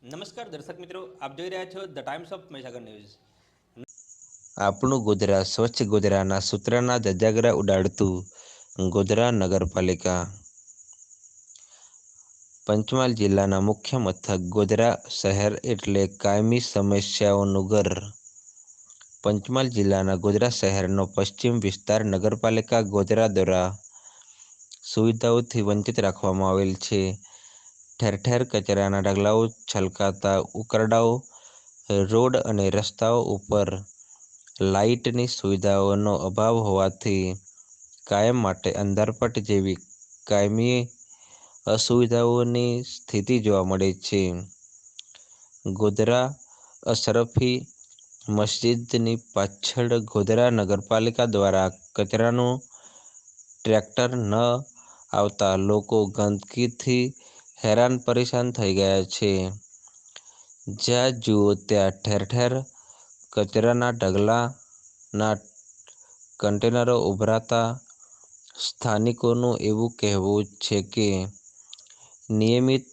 નમસ્કાર દર્શક મિત્રો, આપ જોઈ રહ્યા છો the times of Mahisagar news. આપણું ગોધરા સ્વચ્છ ગોધરાના સૂત્રના ધજાગરા ઉડાડતું ગોધરા નગરપાલિકા. પંચમહાલ જિલ્લાના મુખ્ય મથક ગોધરા શહેર એટલે કાયમી સમસ્યાઓનું ઘર. પંચમહાલ જિલ્લાના ગોધરા શહેરનો પશ્ચિમ વિસ્તાર નગરપાલિકા ગોધરા દ્વારા સુવિધાઓથી વંચિત રાખવામાં આવેલ છે. ઠેર ઠેર કચરાના ઢગલાઓ છલકાતા ઉકરડાઓ, રોડ અને રસ્તાઓ ઉપર લાઇટની સુવિધાઓનો અભાવ હોવાથી કાયમ માટે અંધારપટ જેવી કાયમી અસુવિધાઓની સ્થિતિ જોવા મળે છે. ગોધરા અશરફી મસ્જિદની પાછળ ગોધરા નગરપાલિકા દ્વારા કચરાનું ટ્રેક્ટર ન આવતા લોકો ગંદકીથી હેરાન પરેશાન થઈ ગયા છે. જ્યાં જુઓ ત્યાં ઠેર ઠેર કચરાના ઢગલાના કન્ટેનરો ઉભરાતા સ્થાનિકોનું એવું કહેવું છે કે નિયમિત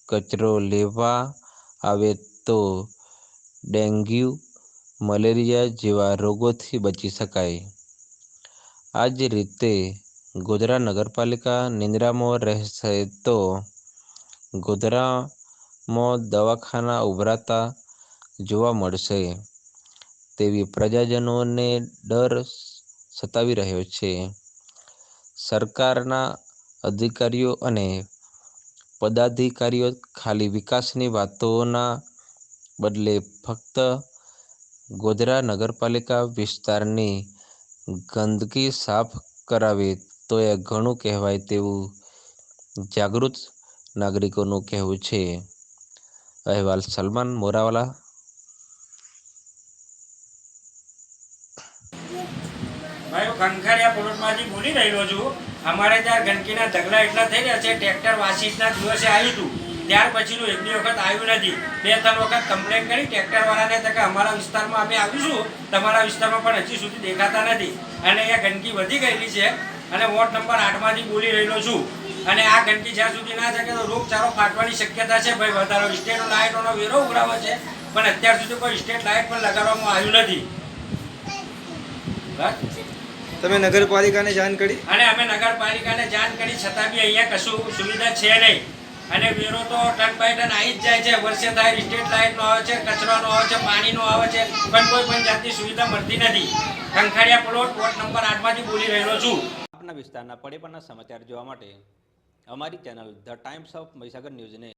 કચરો લેવા આવે તો ડેન્ગ્યુ, મલેરિયા જેવા રોગોથી બચી શકાય. આ જ રીતે ગોધરા નગરપાલિકા નિંદ્રામાં રહેશે તો ગોધરામાં દવાખાના ઉભરાતા જોવા મળશે તેવી પ્રજાજનોને ડર સતાવી રહ્યો છે. સરકારના અધિકારીઓ અને પદાધિકારીઓ ખાલી વિકાસની વાતોના બદલે ફક્ત ગોધરા નગરપાલિકા વિસ્તારની ગંદકી સાફ કરાવે તો એ ઘણું કહેવાય તેવું જાગૃત નાગરિકોનું કહેવું છે. અહેવાલ સલમાન મોરાવાલા. ભાઈ હું ખંખારિયા પ્લોટમાંથી બોલી રહ્યો છું. અમારે ત્યાં ગંદકીના ઢગલા એટલા થઈ રહ્યા છે. ટ્રેક્ટર વાસીના દિવસે આવ્યું હતું, ત્યાર પછીનું એક બી વખત આવ્યું નથી. 2-3 વખત કમ્પ્લેન કરી ટ્રેક્ટરવાળાને કે અમારા વિસ્તારમાં અમે આવીશું, તમારા વિસ્તારમાં પણ હજી સુધી દેખાતા નથી. અને અહીંયા ગંદકી વધી ગયેલી છે. અને વોર્ડ નંબર 8માંથી બોલી રહ્યો છું. અને આ ગંદકી જ્યાં સુધી ના થાય તો રોગચાળો ફાટવાની શક્યતા છે. ભાઈ વધારો સ્ટેટ લાઇટોનો વેરો ઉઘરાવે છે, પણ અત્યાર સુધી કોઈ સ્ટેટ લાઇટ પણ લગાડવામાં આવ્યું નથી. તમે નગરપાલિકાને જાણ કરી? અને અમે નગરપાલિકાને જાણ કરી છતાં બી અહીંયા કશું સુવિધા છે નહીં. અને વેરો તો ટન બાય ટન આવી જ જાય છે. વર્ષે થાય સ્ટ્રીટ લાઇટનો આવે છે, કચરાનો આવે છે, પાણીનો આવે છે, પણ કોઈ પણ જાતની સુવિધા મળતી નથી. ખંખારિયા પ્લોટ વોર્ડ નંબર 8માંથી બોલી રહ્યો છું. આપના વિસ્તારના પડે પણના સમાચાર જોવા માટે અમારી channel the times of Mahisagar ન્યૂઝને